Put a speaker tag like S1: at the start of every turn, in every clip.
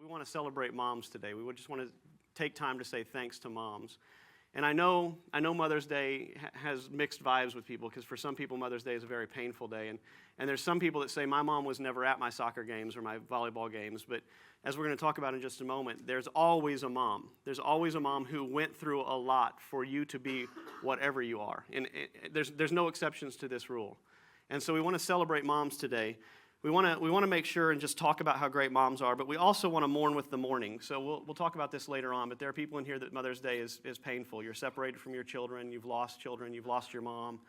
S1: We want to celebrate moms today. We just want to take time to say thanks to moms. And I know Mother's Day has mixed vibes with people, because for some people Mother's Day is a very painful day. And there's some people that say, my mom was never at my soccer games or my volleyball games. But as we're going to talk about in just a moment, there's always a mom. There's always a mom who went through a lot for you to be whatever you are. And there's no exceptions to this rule. And so we want to celebrate moms today. We want to make sure and just talk about how great moms are, but we also want to mourn with the mourning. So we'll talk about this later on, but there are people in here that Mother's Day is painful. You're separated from your children, you've lost your mom.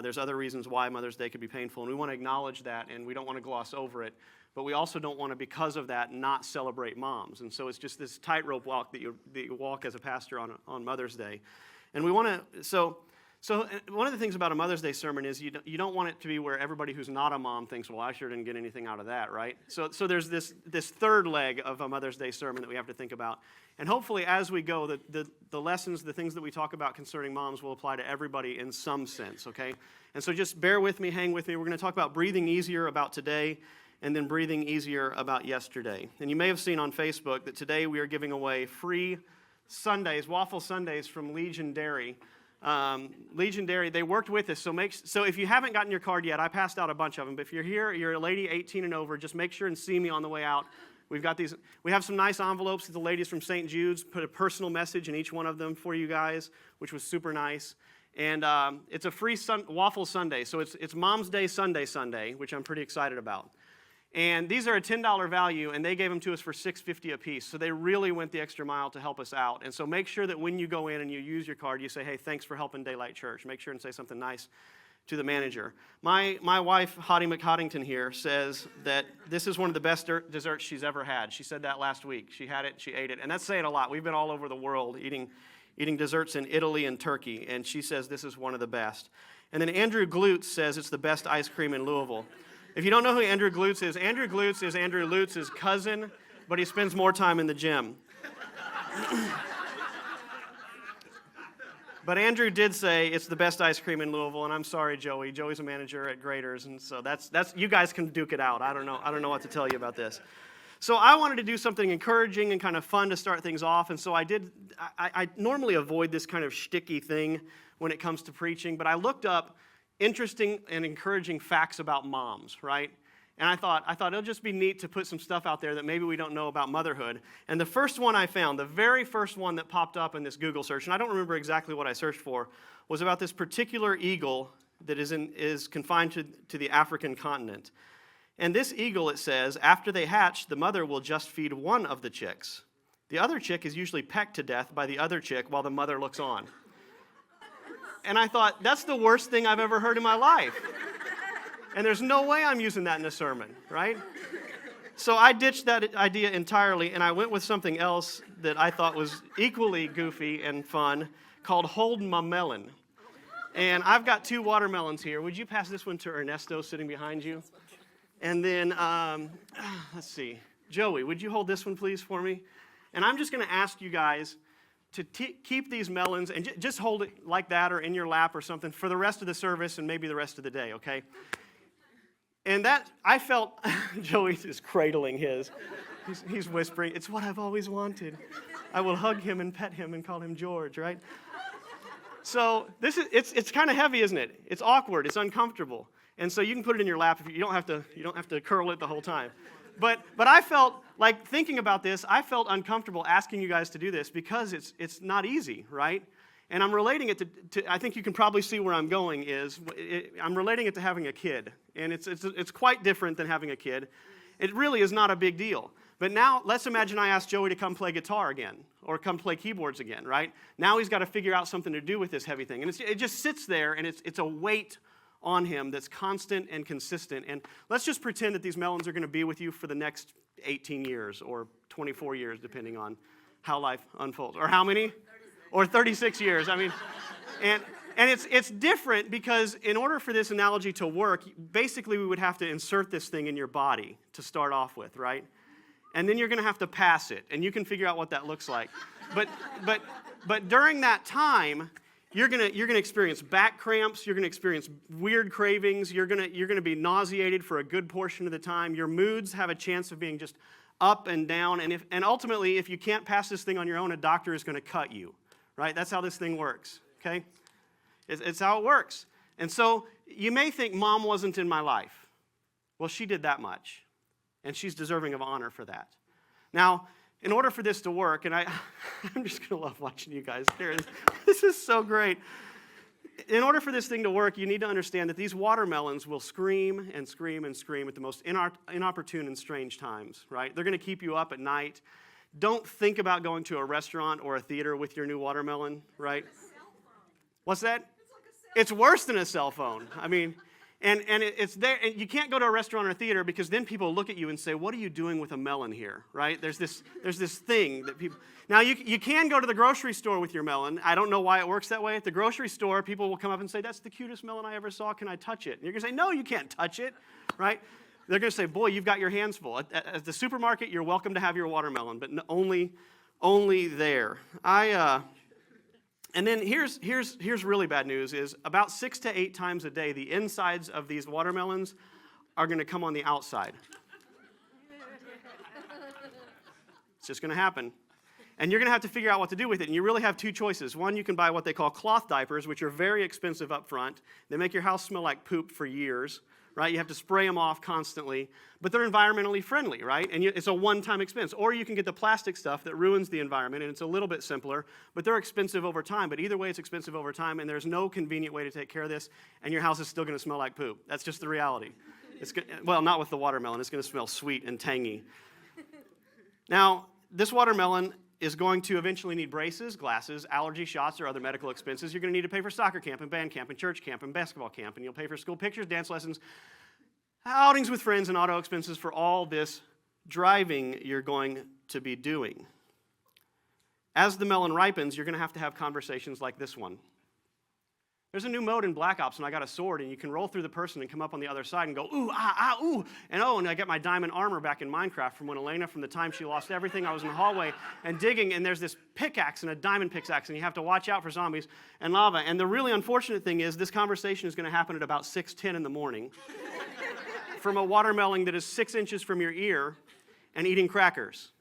S1: There's other reasons why Mother's Day could be painful, and we want to acknowledge that, and we don't want to gloss over it, but we also don't want to, because of that, not celebrate moms. And so it's just this tightrope walk that you walk as a pastor on Mother's Day. And we want to, so one of the things about a Mother's Day sermon is you don't want it to be where everybody who's not a mom thinks, well, I sure didn't get anything out of that, right? So there's this third leg of a Mother's Day sermon that we have to think about. And hopefully as we go, the lessons, the things that we talk about concerning moms will apply to everybody in some sense, okay? And so just bear with me, hang with me. We're going to talk about breathing easier about today, and then breathing easier about yesterday. And you may have seen on Facebook that today we are giving away free Sundays, waffle Sundays from Legion Dairy. Legion Dairy, they worked with us, so if you haven't gotten your card yet, I passed out a bunch of them, but if you're here, you're a lady 18 and over, just make sure and see me on the way out. We have some nice envelopes that the ladies from St. Jude's put a personal message in each one of them for you guys, which was super nice. And it's a free waffle Sunday, so it's Mom's Day Sunday, which I'm pretty excited about. And these are a $10 value, and they gave them to us for $6.50 a piece. So they really went the extra mile to help us out. And so make sure that when you go in and you use your card, you say, hey, thanks for helping Daylight Church. Make sure and say something nice to the manager. My wife, Hottie McHottington here, says that this is one of the best desserts she's ever had. She said that last week. She had it, she ate it. And that's saying a lot. We've been all over the world eating desserts in Italy and Turkey, and she says this is one of the best. And then Andrew Glutz says it's the best ice cream in Louisville. If you don't know who Andrew Glutz is Andrew Lutz's cousin, but he spends more time in the gym. But Andrew did say it's the best ice cream in Louisville, and I'm sorry, Joey. Joey's a manager at Graders, and so that's you guys can duke it out. I don't know what to tell you about this. So I wanted to do something encouraging and kind of fun to start things off, and so I did. I normally avoid this kind of shticky thing when it comes to preaching, but I looked up interesting and encouraging facts about moms, right? And I thought it'll just be neat to put some stuff out there that maybe we don't know about motherhood. And the first one I found, the very first one that popped up in this Google search, and I don't remember exactly what I searched for, was about this particular eagle that is confined to the African continent. And this eagle, it says, after they hatch, the mother will just feed one of the chicks. The other chick is usually pecked to death by the other chick while the mother looks on. And I thought, that's the worst thing I've ever heard in my life. And there's no way I'm using that in a sermon, right? So I ditched that idea entirely, and I went with something else that I thought was equally goofy and fun, called Hold My Melon. And I've got 2 watermelons here. Would you pass this one to Ernesto sitting behind you? And then, let's see. Joey, would you hold this one, please, for me? And I'm just going to ask you guys to keep these melons and just hold it like that or in your lap or something for the rest of the service and maybe the rest of the day, okay? And that, I felt, Joey is cradling his. He's whispering, it's what I've always wanted. I will hug him and pet him and call him George, right? So it's kind of heavy, isn't it? It's awkward, it's uncomfortable. And so you can put it in your lap if you don't have to curl it the whole time. But I felt like thinking about this, I felt uncomfortable asking you guys to do this because it's not easy, right? And I'm relating it to I think you can probably see where I'm going I'm relating it to having a kid. And it's quite different than having a kid. It really is not a big deal. But now let's imagine I ask Joey to come play guitar again or come play keyboards again, right? Now he's got to figure out something to do with this heavy thing. And it just sits there and it's a weight on him that's constant and consistent. And let's just pretend that these melons are going to be with you for the next 18 years or 24 years, depending on how life unfolds. Or how many? 36. Or 36 years. I mean, and it's different because in order for this analogy to work, basically we would have to insert this thing in your body to start off with, right? And then you're going to have to pass it, and you can figure out what that looks like. But during that time, you're gonna experience back cramps. You're gonna experience weird cravings. You're gonna be nauseated for a good portion of the time. Your moods have a chance of being just up and down. And ultimately, if you can't pass this thing on your own, a doctor is going to cut you, right? That's how this thing works, okay? It's how it works. And so you may think, Mom wasn't in my life. Well, she did that much, and she's deserving of honor for that. Now, in order for this to work, and I'm just going to love watching you guys here. This is so great. In order for this thing to work, you need to understand that these watermelons will scream and scream and scream at the most inopportune and strange times, right? They're going to keep you up at night. Don't think about going to a restaurant or a theater with your new watermelon, right? What's that? It's worse than a cell phone. I mean, and it's there. And you can't go to a restaurant or a theater because then people look at you and say, "What are you doing with a melon here?" Right? There's this thing that people. Now you can go to the grocery store with your melon. I don't know why it works that way. At the grocery store, people will come up and say, "That's the cutest melon I ever saw. Can I touch it?" And you're gonna say, "No, you can't touch it," right? They're gonna say, "Boy, you've got your hands full." At the supermarket, you're welcome to have your watermelon, but only there. And then here's really bad news is about 6 to 8 times a day, the insides of these watermelons are going to come on the outside. It's just going to happen. And you're going to have to figure out what to do with it. And you really have two choices. One, you can buy what they call cloth diapers, which are very expensive up front. They make your house smell like poop for years, right? You have to spray them off constantly. But they're environmentally friendly, right? And it's a one-time expense. Or you can get the plastic stuff that ruins the environment, and it's a little bit simpler, but they're expensive over time. But either way, it's expensive over time, and there's no convenient way to take care of this, and your house is still going to smell like poop. That's just the reality. Well, not with the watermelon. It's going to smell sweet and tangy. Now, this watermelon is going to eventually need braces, glasses, allergy shots, or other medical expenses. You're going to need to pay for soccer camp and band camp and church camp and basketball camp, and you'll pay for school pictures, dance lessons, outings with friends, and auto expenses for all this driving you're going to be doing. As the melon ripens, you're going to have conversations like this one. There's a new mode in Black Ops, and I got a sword, and you can roll through the person and come up on the other side and go, ooh, ooh, and I get my diamond armor back in Minecraft from when Elena, from the time she lost everything, I was in the hallway and digging, and there's this pickaxe and a diamond pickaxe, and you have to watch out for zombies and lava. And the really unfortunate thing is this conversation is going to happen at about 6:10 in the morning from a watermelon that is 6 inches from your ear and eating crackers.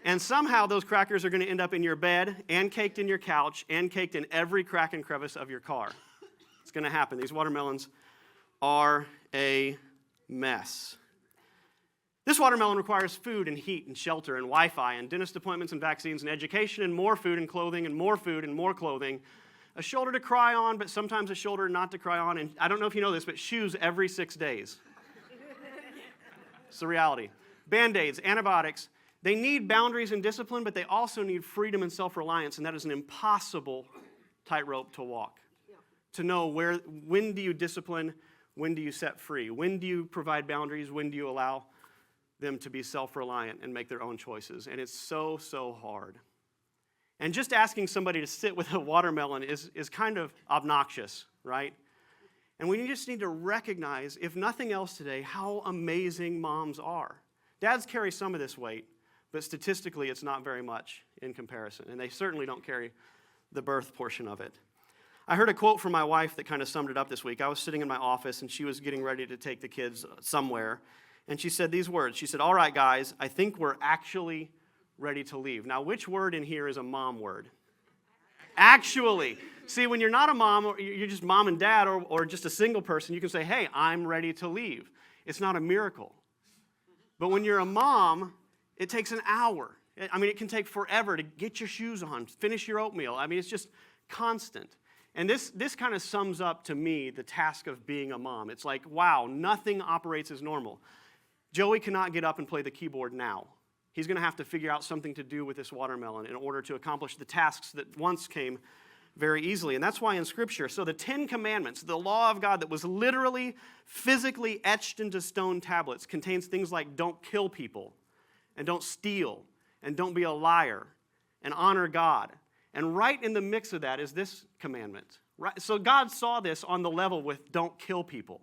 S1: And somehow those crackers are going to end up in your bed and caked in your couch and caked in every crack and crevice of your car. It's going to happen. These watermelons are a mess. This watermelon requires food and heat and shelter and Wi-Fi and dentist appointments and vaccines and education and more food and clothing and more food and more clothing. A shoulder to cry on, but sometimes a shoulder not to cry on. And I don't know if you know this, but shoes every 6 days. It's the reality. Band-Aids, antibiotics. They need boundaries and discipline, but they also need freedom and self-reliance, and that is an impossible tightrope to walk. Yeah. To know when do you discipline, when do you set free, when do you provide boundaries, when do you allow them to be self-reliant and make their own choices, and it's so, so hard. And just asking somebody to sit with a watermelon is kind of obnoxious, right? And we just need to recognize, if nothing else today, how amazing moms are. Dads carry some of this weight, but statistically, it's not very much in comparison, and they certainly don't carry the birth portion of it. I heard a quote from my wife that kind of summed it up this week. I was sitting in my office, and she was getting ready to take the kids somewhere, and she said these words. She said, "All right, guys, I think we're actually ready to leave." Now, which word in here is a mom word? Actually. See, when you're not a mom, or you're just mom and dad, or just a single person, you can say, "Hey, I'm ready to leave." It's not a miracle. But when you're a mom, it takes an hour. I mean, it can take forever to get your shoes on, finish your oatmeal. I mean, it's just constant. And this kind of sums up to me the task of being a mom. It's like, wow, nothing operates as normal. Joey cannot get up and play the keyboard now. He's going to have to figure out something to do with this watermelon in order to accomplish the tasks that once came very easily. And that's why in Scripture, so the 10 Commandments, the law of God that was literally, physically etched into stone tablets, contains things like don't kill people, and don't steal, and don't be a liar, and honor God. And right in the mix of that is this commandment. Right? So God saw this on the level with don't kill people,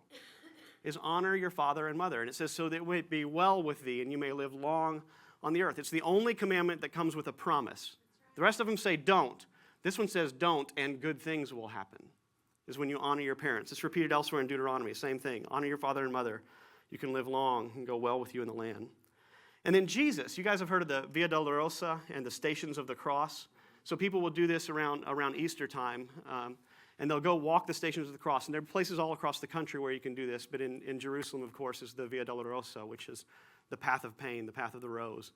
S1: is honor your father and mother. And it says, so that it may be well with thee, and you may live long on the earth. It's the only commandment that comes with a promise. The rest of them say don't. This one says don't, and good things will happen, is when you honor your parents. It's repeated elsewhere in Deuteronomy, same thing. Honor your father and mother. You can live long and go well with you in the land. And then Jesus, you guys have heard of the Via Dolorosa and the Stations of the Cross. So people will do this around Easter time, and they'll go walk the Stations of the Cross. And there are places all across the country where you can do this, but in Jerusalem, of course, is the Via Dolorosa, which is the path of pain, the path of the rose.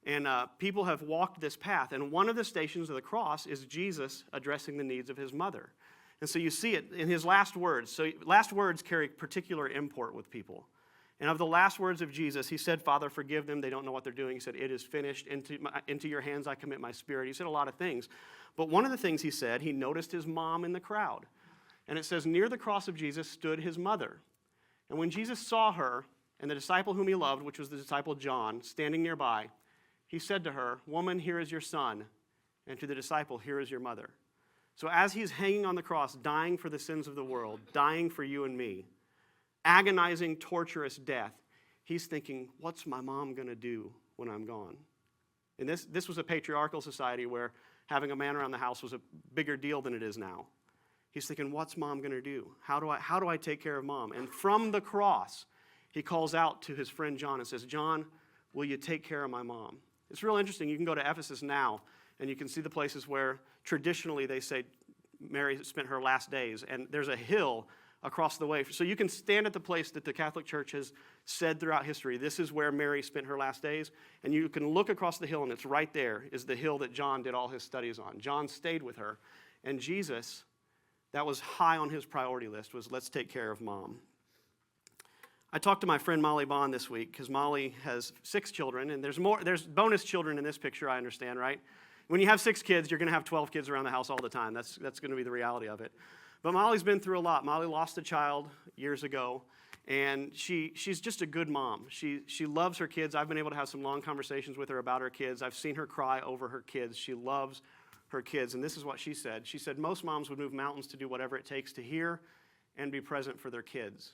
S1: And people have walked this path, and one of the Stations of the Cross is Jesus addressing the needs of his mother. And so you see it in his last words. So last words carry particular import with people. And of the last words of Jesus, he said, Father, forgive them. They don't know what they're doing. He said, it is finished. Into your hands I commit my spirit. He said a lot of things. But one of the things he said, he noticed his mom in the crowd. And it says, near the cross of Jesus stood his mother. And when Jesus saw her and the disciple whom he loved, which was the disciple John, standing nearby, he said to her, woman, here is your son. And to the disciple, here is your mother. So as he's hanging on the cross, dying for the sins of the world, dying for you and me, agonizing, torturous death, he's thinking, what's my mom going to do when I'm gone? And this was a patriarchal society where having a man around the house was a bigger deal than it is now. He's thinking, what's mom going to do? How do I take care of mom? And from the cross, he calls out to his friend John and says, John, will you take care of my mom? It's real interesting. You can go to Ephesus now, and you can see the places where traditionally they say Mary spent her last days, and there's a hill across the way. So you can stand at the place that the Catholic Church has said throughout history, this is where Mary spent her last days, and you can look across the hill, and it's right there is the hill that John did all his studies on. John stayed with her, and Jesus, that was high on his priority list, was let's take care of mom. I talked to my friend Molly Bond this week, because Molly has 6 children, and there's bonus children in this picture, I understand, right? When you have 6 kids, you're going to have 12 kids around the house all the time. That's going to be the reality of it. But Molly's been through a lot. Molly lost a child years ago, and she's just a good mom. She loves her kids. I've been able to have some long conversations with her about her kids. I've seen her cry over her kids. She loves her kids, and this is what she said. She said most moms would move mountains to do whatever it takes to hear and be present for their kids.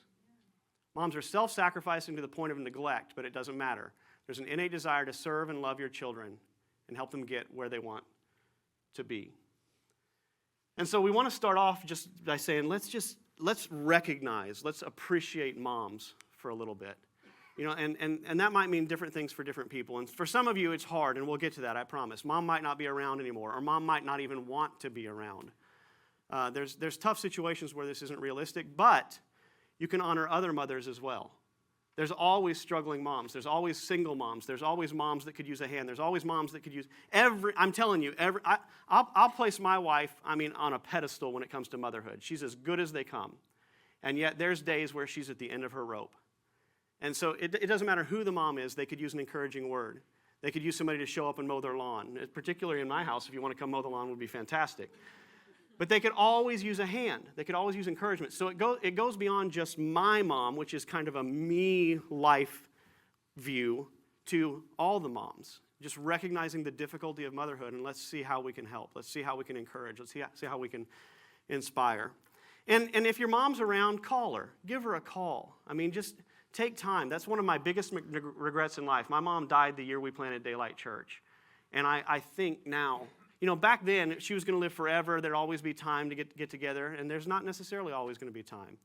S1: Moms are self-sacrificing to the point of neglect, but it doesn't matter. There's an innate desire to serve and love your children and help them get where they want to be. And so we want to start off just by saying, let's recognize, let's appreciate moms for a little bit. You know, and that might mean different things for different people. And for some of you, it's hard, and we'll get to that, I promise. Mom might not be around anymore, or mom might not even want to be around. There's tough situations where this isn't realistic, but you can honor other mothers as well. There's always struggling moms. There's always single moms. There's always moms that could use a hand. There's always moms that could use I'm telling you, I'll place my wife, on a pedestal when it comes to motherhood. She's as good as they come. And yet there's days where she's at the end of her rope. And so it doesn't matter who the mom is, they could use an encouraging word. They could use somebody to show up and mow their lawn. Particularly in my house, if you want to come mow the lawn, would be fantastic. But they could always use a hand. They could always use encouragement. So it goes beyond just my mom, which is kind of a me life view, to all the moms. Just recognizing the difficulty of motherhood, and let's see how we can help. Let's see how we can encourage. Let's see how we can inspire. And if your mom's around, call her. Give her a call. Just take time. That's one of my biggest regrets in life. My mom died the year we planted Daylight Church. And I think now, back then, she was going to live forever. There'd always be time to get together, and there's not necessarily always going to be time.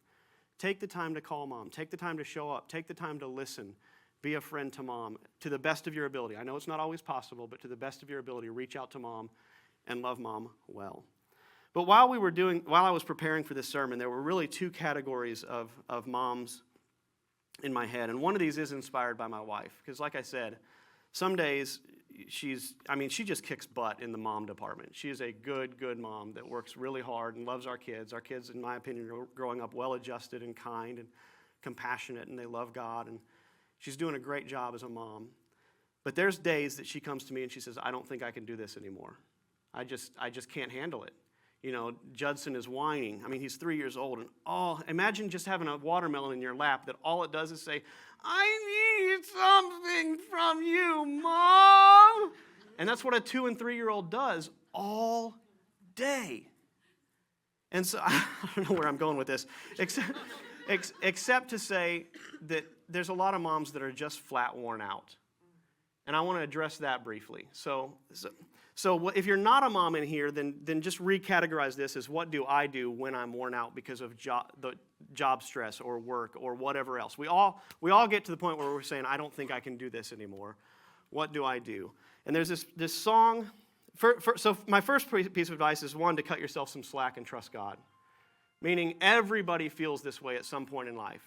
S1: Take the time to call mom. Take the time to show up. Take the time to listen. Be a friend to mom to the best of your ability. I know it's not always possible, but to the best of your ability, reach out to mom and love mom well. But while I was preparing for this sermon, there were really 2 categories of moms in my head, and one of these is inspired by my wife, because like I said, some days she just kicks butt in the mom department. She is a good mom that works really hard and loves our kids. Our kids, in my opinion, are growing up well-adjusted and kind and compassionate, and they love God, and she's doing a great job as a mom. But there's days that she comes to me and she says, I don't think I can do this anymore. I just can't handle it. Judson is whining. He's 3 years old, and imagine just having a watermelon in your lap that all it does is say, I need something from you, Mom. And that's what a 2- and 3-year-old does all day. And so I don't know where I'm going with this, except to say that there's a lot of moms that are just flat worn out. And I want to address that briefly. So if you're not a mom in here, then just recategorize this as what do I do when I'm worn out because of the job stress or work or whatever else. We all get to the point where we're saying, I don't think I can do this anymore. What do I do? And there's this song. So my first piece of advice is, one, to cut yourself some slack and trust God. Meaning everybody feels this way at some point in life.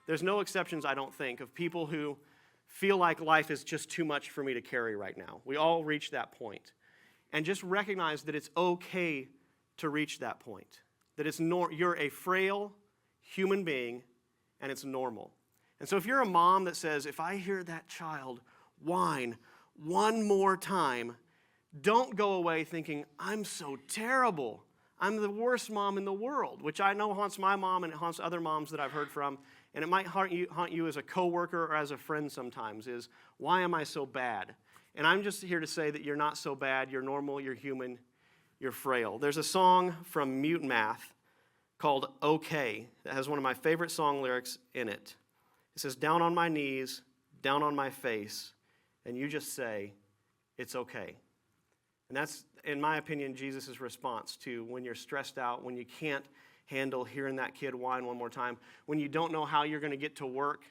S1: There's no exceptions, I don't think, of people who feel like life is just too much for me to carry right now. We all reach that point. And just recognize that it's okay to reach that point. That you're a frail human being, and it's normal. And so if you're a mom that says, if I hear that child whine one more time, don't go away thinking, I'm so terrible. I'm the worst mom in the world, which I know haunts my mom and it haunts other moms that I've heard from. And it might haunt you as a coworker or as a friend sometimes, is, why am I so bad? And I'm just here to say that you're not so bad. You're normal, you're human, you're frail. There's a song from Mute Math called Okay that has one of my favorite song lyrics in it. It says, down on my knees, down on my face, and you just say, it's okay. And that's, in my opinion, Jesus' response to when you're stressed out, when you can't handle hearing that kid whine one more time, when you don't know how you're going to get to work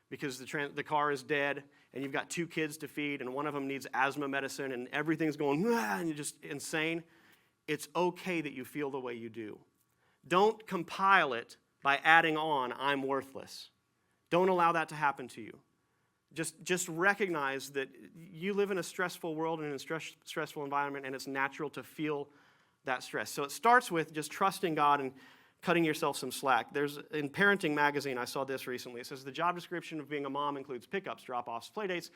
S1: because the car is dead and you've got 2 kids to feed and one of them needs asthma medicine and everything's going, and you're just insane. It's okay that you feel the way you do. Don't compile it by adding on, I'm worthless. Don't allow that to happen to you. Just recognize that you live in a stressful world and in a stressful environment, and it's natural to feel that stress. So it starts with just trusting God and cutting yourself some slack. In Parenting Magazine, I saw this recently. It says the job description of being a mom includes pickups, drop-offs, playdates,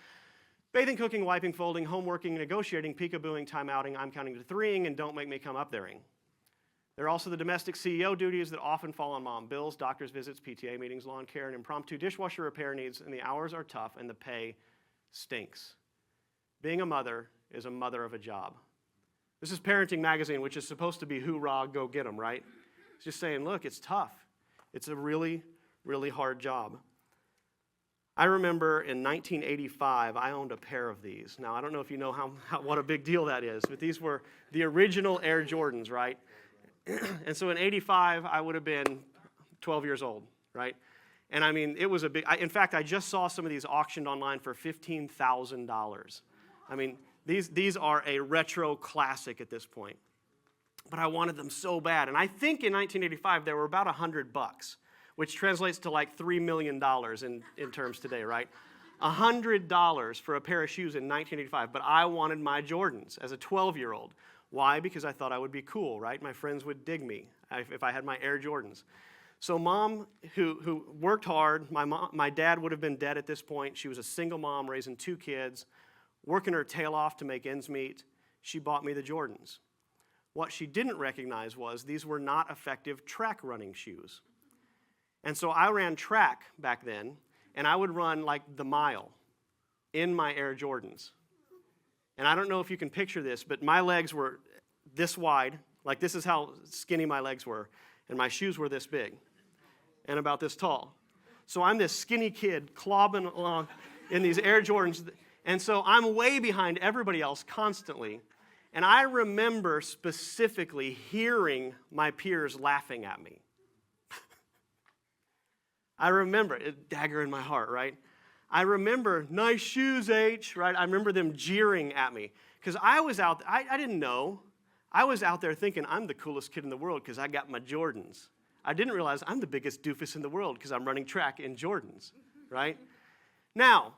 S1: bathing, cooking, wiping, folding, homeworking, negotiating, peekabooing, time-outing, I'm counting to 3ing, and don't make me come up there-ing. There are also the domestic CEO duties that often fall on mom. Bills, doctor's visits, PTA meetings, lawn care, and impromptu dishwasher repair needs, and the hours are tough and the pay stinks. Being a mother is a mother of a job. This is Parenting Magazine, which is supposed to be hoorah, go get them, right? It's just saying, look, it's tough. It's a really, really hard job. I remember in 1985, I owned a pair of these. Now, I don't know if you know what a big deal that is, but these were the original Air Jordans, right? And so in 85, I would have been 12 years old, right? And I mean, it was a big, in fact, I just saw some of these auctioned online for $15,000. I mean, these are a retro classic at this point. But I wanted them so bad. And I think in 1985, they were about $100, which translates to like $3 million in terms today, right? $100 for a pair of shoes in 1985. But I wanted my Jordans as a 12-year-old. Why? Because I thought I would be cool, right? My friends would dig me if I had my Air Jordans. So mom, who worked hard, my dad would have been dead at this point. She was a single mom raising 2 kids, working her tail off to make ends meet. She bought me the Jordans. What she didn't recognize was these were not effective track running shoes. And so I ran track back then, and I would run like the mile in my Air Jordans. And I don't know if you can picture this, but my legs were this wide, like this is how skinny my legs were, and my shoes were this big and about this tall. So I'm this skinny kid clobbing along in these Air Jordans, and so I'm way behind everybody else constantly. And I remember specifically hearing my peers laughing at me. I remember it, dagger in my heart, right? I remember, nice shoes, H, right? I remember them jeering at me. Because I was out, I didn't know. I was out there thinking I'm the coolest kid in the world because I got my Jordans. I didn't realize I'm the biggest doofus in the world because I'm running track in Jordans, right? Now,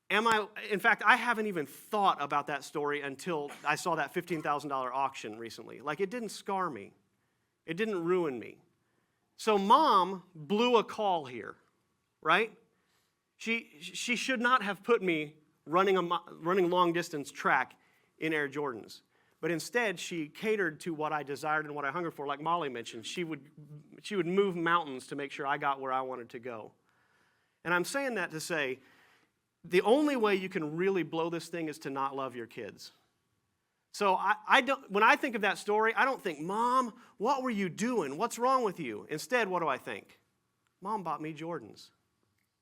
S1: in fact, I haven't even thought about that story until I saw that $15,000 auction recently. Like, it didn't scar me. It didn't ruin me. So mom blew a call here, right? She should not have put me running long distance track in Air Jordans. But instead, she catered to what I desired and what I hungered for. Like Molly mentioned, she would move mountains to make sure I got where I wanted to go. And I'm saying that to say, the only way you can really blow this thing is to not love your kids. So when I think of that story, I don't think, Mom, what were you doing? What's wrong with you? Instead, what do I think? Mom bought me Jordans.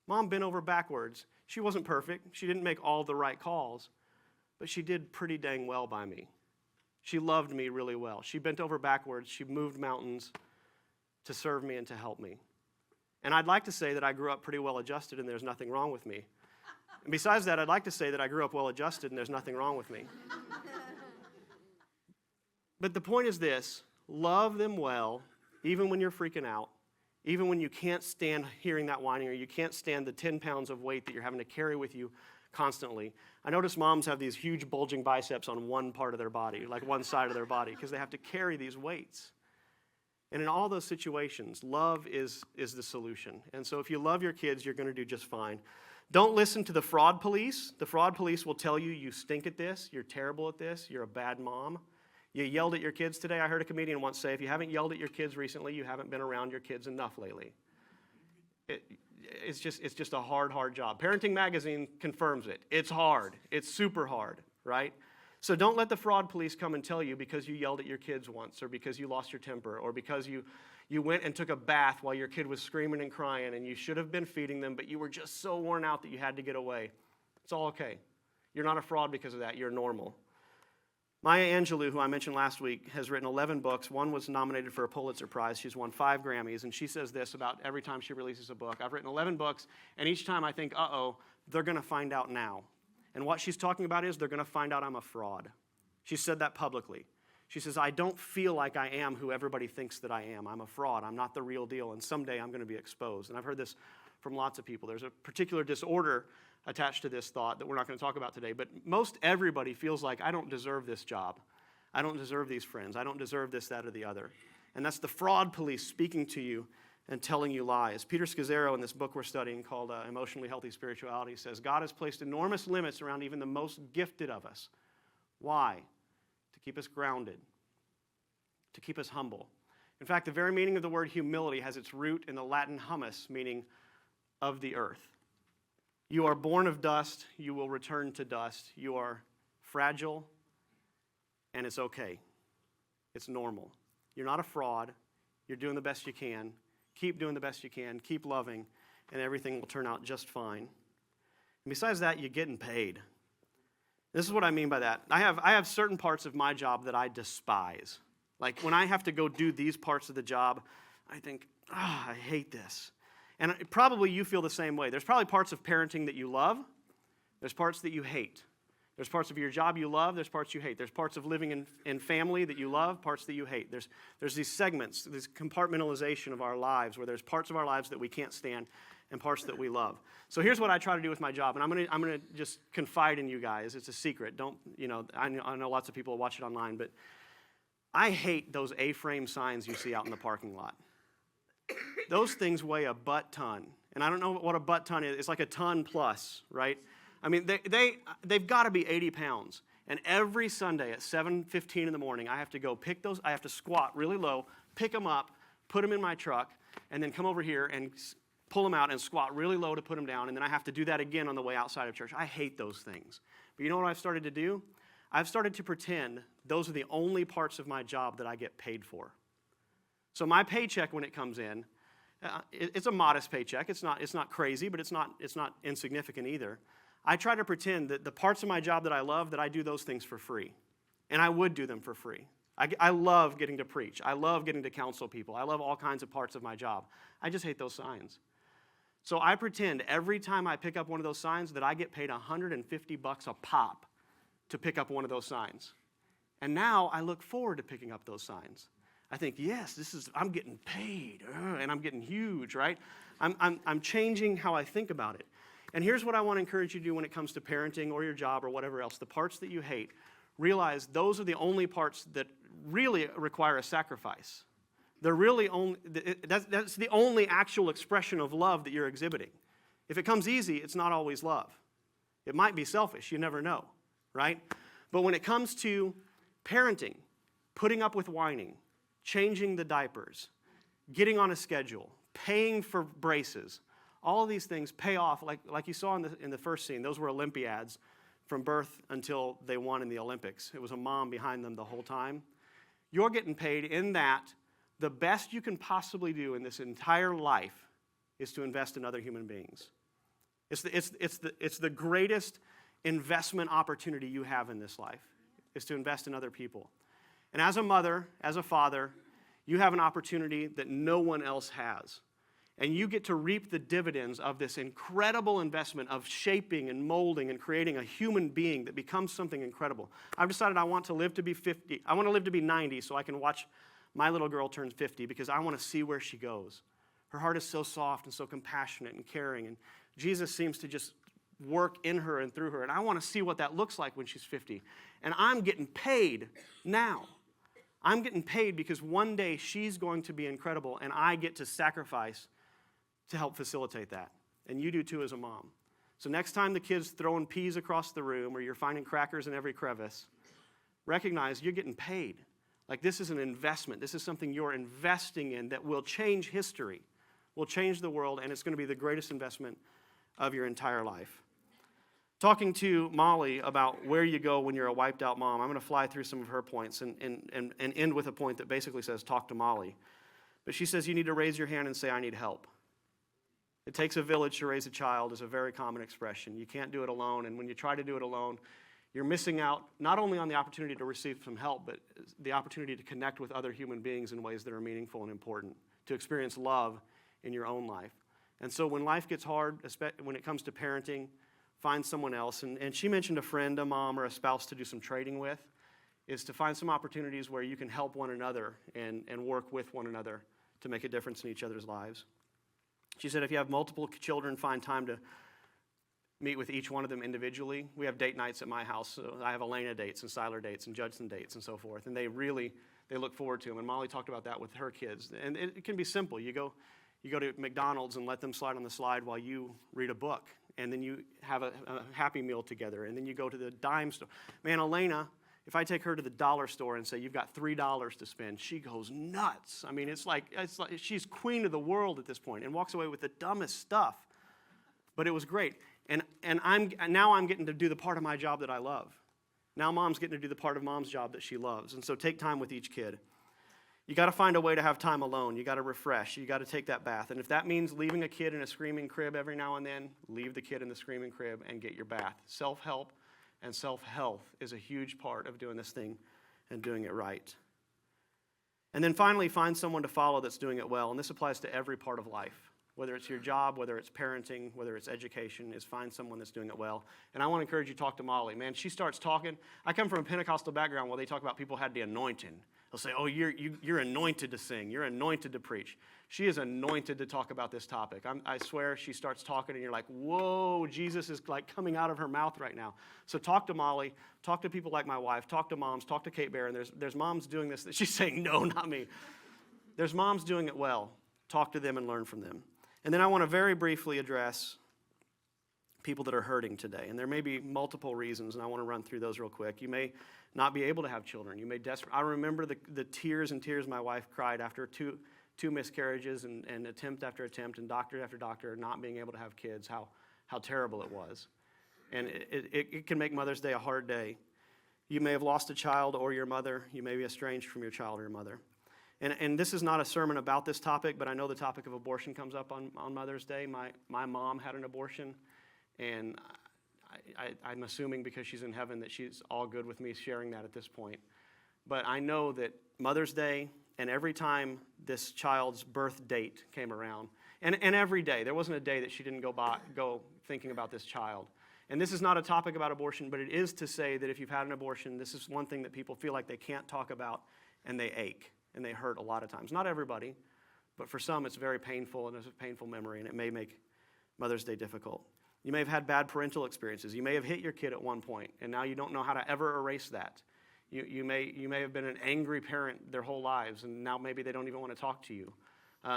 S1: Mom bent over backwards. She wasn't perfect. She didn't make all the right calls, but she did pretty dang well by me. She loved me really well. She bent over backwards. She moved mountains to serve me and to help me. And I'd like to say that I grew up pretty well adjusted and there's nothing wrong with me. And besides that, I'd like to say that I grew up well adjusted and there's nothing wrong with me. But the point is this: love them well, even when you're freaking out, even when you can't stand hearing that whining or you can't stand the 10 pounds of weight that you're having to carry with you constantly. I notice moms have these huge bulging biceps on one part of their body, like one side of their body, because they have to carry these weights. And in all those situations, love is the solution. And so if you love your kids, you're going to do just fine. Don't listen to the fraud police. The fraud police will tell you you stink at this, you're terrible at this, you're a bad mom. You yelled at your kids today. I heard a comedian once say, if you haven't yelled at your kids recently, you haven't been around your kids enough lately. It's just a hard job. Parenting Magazine confirms it. It's hard. It's super hard, right? So don't let the fraud police come and tell you because you yelled at your kids once, or because you lost your temper, or because you went and took a bath while your kid was screaming and crying and you should have been feeding them, but you were just so worn out that you had to get away. It's all okay. You're not a fraud because of that. You're normal. Maya Angelou, who I mentioned last week, has written 11 books. One was nominated for a Pulitzer Prize. She's won 5 Grammys, and she says this about every time she releases a book: I've written 11 books, and each time I think, they're going to find out now. And what she's talking about is they're going to find out I'm a fraud. She said that publicly. She says, I don't feel like I am who everybody thinks that I am. I'm a fraud. I'm not the real deal, and someday I'm going to be exposed. And I've heard this from lots of people. There's a particular disorder attached to this thought that we're not going to talk about today, but most everybody feels like, I don't deserve this job. I don't deserve these friends. I don't deserve this, that, or the other. And that's the fraud police speaking to you and telling you lies. Peter Scazzero, in this book we're studying called Emotionally Healthy Spirituality, says God has placed enormous limits around even the most gifted of us. Why? To keep us grounded, to keep us humble. In fact, the very meaning of the word humility has its root in the Latin humus, meaning of the earth. You are born of dust, you will return to dust. You are fragile, and it's okay. It's normal. You're not a fraud. You're doing the best you can. Keep doing the best you can. Keep loving, and everything will turn out just fine. And besides that, you're getting paid. This is what I mean by that. I have certain parts of my job that I despise. Like when I have to go do these parts of the job, I think, I hate this. And probably you feel the same way. There's probably parts of parenting that you love. There's parts that you hate. There's parts of your job you love. There's parts you hate. There's parts of living in family that you love, parts that you hate. There's these segments, this compartmentalization of our lives where there's parts of our lives that we can't stand and parts that we love. So here's what I try to do with my job, and I'm gonna just confide in you guys. It's a secret. I know lots of people watch it online, but I hate those A-frame signs you see out in the parking lot. Those things weigh a butt ton. And I don't know what a butt ton is. It's like a ton plus, right? I mean, they've got to be 80 pounds. And every Sunday at 7:15 in the morning, I have to go pick those. I have to squat really low, pick them up, put them in my truck, and then come over here and pull them out and squat really low to put them down. And then I have to do that again on the way outside of church. I hate those things. But you know what I've started to do? I've started to pretend those are the only parts of my job that I get paid for. So my paycheck, when it comes in, it's a modest paycheck. It's not crazy, but it's not insignificant either. I try to pretend that the parts of my job that I love, that I do those things for free. And I would do them for free. I love getting to preach. I love getting to counsel people. I love all kinds of parts of my job. I just hate those signs. So I pretend every time I pick up one of those signs that I get paid $150 a pop to pick up one of those signs. And now I look forward to picking up those signs. I think, yes, I'm getting paid, and I'm getting huge, right? I'm changing how I think about it. And here's what I want to encourage you to do when it comes to parenting or your job or whatever else. The parts that you hate, realize those are the only parts that really require a sacrifice. They're really only, that's the only actual expression of love that you're exhibiting. If it comes easy, it's not always love. It might be selfish, you never know, right? But when it comes to parenting, putting up with whining, changing the diapers, getting on a schedule, paying for braces, all of these things pay off. Like you saw in the first scene, those were Olympiads from birth until they won in the Olympics. It was a mom behind them the whole time. You're getting paid in that the best you can possibly do in this entire life is to invest in other human beings. It's the greatest investment opportunity you have in this life, is to invest in other people. And as a mother, as a father, You have an opportunity that no one else has. And you get to reap the dividends of this incredible investment of shaping and molding and creating a human being that becomes something incredible. I've decided I want to live to be 50. I want to live to be 90 so I can watch my little girl turn 50 because I want to see where she goes. Her heart is so soft and so compassionate and caring. And Jesus seems to just work in her and through her. And I want to see what that looks like when she's 50. And I'm getting paid now. I'm getting paid because one day she's going to be incredible and I get to sacrifice to help facilitate that. And you do too as a mom. So next time the kid's throwing peas across the room or you're finding crackers in every crevice, recognize you're getting paid. Like this is an investment. This is something you're investing in that will change history, will change the world, and it's going to be the greatest investment of your entire life. Talking to Molly about where you go when you're a wiped out mom, I'm going to fly through some of her points and end with a point that basically says, talk to Molly. But she says you need to raise your hand and say, I need help. It takes a village to raise a child is a very common expression. You can't do it alone, and when you try to do it alone, you're missing out not only on the opportunity to receive some help, but the opportunity to connect with other human beings in ways that are meaningful and important, to experience love in your own life. And so when life gets hard, when it comes to parenting, find someone else. And she mentioned a friend, a mom, or a spouse to do some trading with, is to find some opportunities where you can help one another and work with one another to make a difference in each other's lives. She said if you have multiple children, find time to meet with each one of them individually. We have date nights at my house. So I have Elena dates and Siler dates and Judson dates and so forth. And they look forward to them. And Molly talked about that with her kids. And it can be simple. You go to McDonald's and let them slide on the slide while you read a book. And then you have a Happy Meal together. And then you go to the dime store. Man, Elena, if I take her to the dollar store and say, you've got $3 to spend, she goes nuts. I mean, it's like she's queen of the world at this point and walks away with the dumbest stuff. But it was great. And now I'm getting to do the part of my job that I love. Now mom's getting to do the part of mom's job that she loves. And so take time with each kid. You got to find a way to have time alone. You got to refresh. You got to take that bath. And if that means leaving a kid in a screaming crib every now and then, leave the kid in the screaming crib and get your bath. Self-help and self-health is a huge part of doing this thing and doing it right. And then finally, find someone to follow that's doing it well. And this applies to every part of life. Whether it's your job, whether it's parenting, whether it's education, is find someone that's doing it well. And I want to encourage you to talk to Molly. Man, she starts talking. I come from a Pentecostal background where they talk about people had the anointing. They'll say, oh, you're anointed to sing. You're anointed to preach. She is anointed to talk about this topic. I swear she starts talking and you're like, whoa, Jesus is like coming out of her mouth right now. So talk to Molly. Talk to people like my wife. Talk to moms. Talk to Kate Bear. And there's moms doing this. She's saying, no, not me. There's moms doing it well. Talk to them and learn from them. And then I want to very briefly address people that are hurting today. And there may be multiple reasons, and I want to run through those real quick. You may not be able to have children. You may I remember the tears and tears my wife cried after two miscarriages and attempt after attempt and doctor after doctor not being able to have kids, how terrible it was. And it can make Mother's Day a hard day. You may have lost a child or your mother. You may be estranged from your child or your mother. And this is not a sermon about this topic, but I know the topic of abortion comes up on Mother's Day. My mom had an abortion, and I'm assuming because she's in heaven that she's all good with me sharing that at this point. But I know that Mother's Day and every time this child's birth date came around, and every day, there wasn't a day that she didn't go thinking about this child. And this is not a topic about abortion, but it is to say that if you've had an abortion, this is one thing that people feel like they can't talk about, and they ache. And they hurt a lot of times. Not everybody, but for some it's very painful and it's a painful memory and it may make Mother's Day difficult. You may have had bad parental experiences. You may have hit your kid at one point and now you don't know how to ever erase that. You may have been an angry parent their whole lives and now maybe they don't even want to talk to you.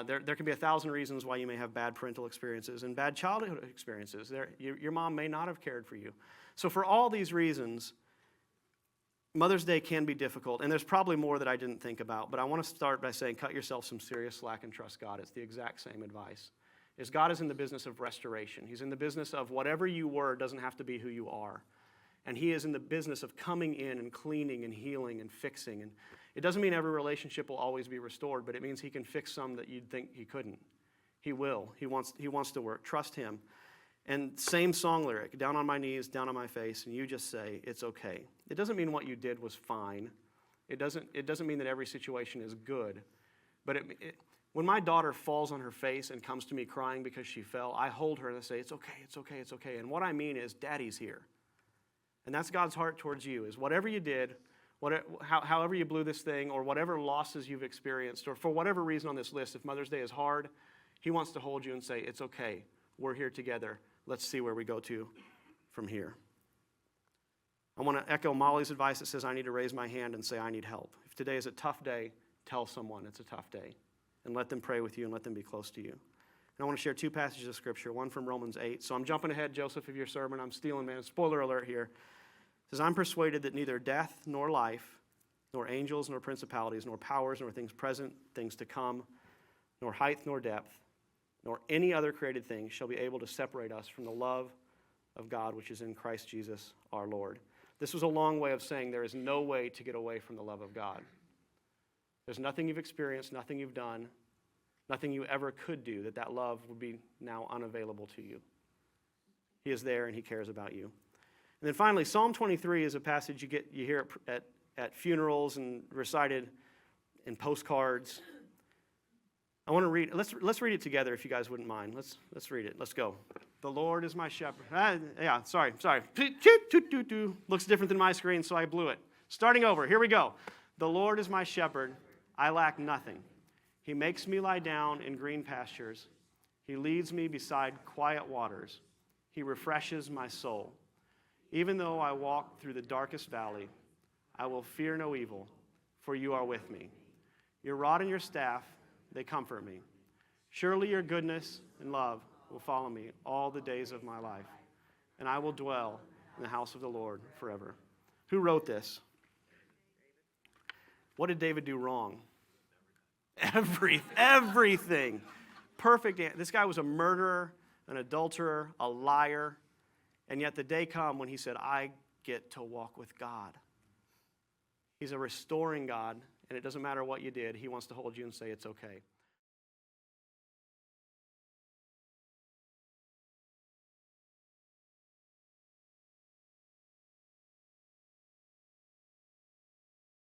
S1: There can be 1,000 reasons why you may have bad parental experiences and bad childhood experiences. Your mom may not have cared for you. So for all these reasons, Mother's Day can be difficult, and there's probably more that I didn't think about, but I want to start by saying cut yourself some serious slack and trust God. It's the exact same advice. God is in the business of restoration. He's in the business of whatever you were doesn't have to be who you are. And he is in the business of coming in and cleaning and healing and fixing. And it doesn't mean every relationship will always be restored, but it means he can fix some that you'd think he couldn't. He will. He wants to work. Trust him. And same song lyric, down on my knees, down on my face, and you just say, it's okay. It doesn't mean what you did was fine. It doesn't mean that every situation is good. But when my daughter falls on her face and comes to me crying because she fell, I hold her and I say, it's okay, it's okay, it's okay. And what I mean is, Daddy's here. And that's God's heart towards you, is whatever you did, however you blew this thing, or whatever losses you've experienced, or for whatever reason on this list, if Mother's Day is hard, He wants to hold you and say, it's okay, we're here together. Let's see where we go to from here. I want to echo Molly's advice that says I need to raise my hand and say I need help. If today is a tough day, tell someone it's a tough day. And let them pray with you and let them be close to you. And I want to share 2 passages of Scripture, one from Romans 8. So I'm jumping ahead, Joseph, of your sermon. I'm stealing, man. Spoiler alert here. It says, I'm persuaded that neither death nor life, nor angels nor principalities, nor powers, nor things present, things to come, nor height nor depth, nor any other created thing shall be able to separate us from the love of God which is in Christ Jesus our Lord. This was a long way of saying there is no way to get away from the love of God. There's nothing you've experienced, nothing you've done, nothing you ever could do that love would be now unavailable to you. He is there and He cares about you. And then finally, Psalm 23 is a passage you hear at funerals and recited in postcards. I want to read. Let's read it together if you guys wouldn't mind. Let's read it. Let's go. The Lord is my shepherd. Sorry. Looks different than my screen, so I blew it. Starting over. Here we go. The Lord is my shepherd. I lack nothing. He makes me lie down in green pastures. He leads me beside quiet waters. He refreshes my soul. Even though I walk through the darkest valley, I will fear no evil, for you are with me. Your rod and your staff, they comfort me. Surely your goodness and love will follow me all the days of my life, and I will dwell in the house of the Lord forever. Who wrote this? What did David do wrong? Everything. Perfect. This guy was a murderer, an adulterer, a liar, and yet the day come when he said, I get to walk with God. He's a restoring God, and it doesn't matter what you did. He wants to hold you and say it's okay.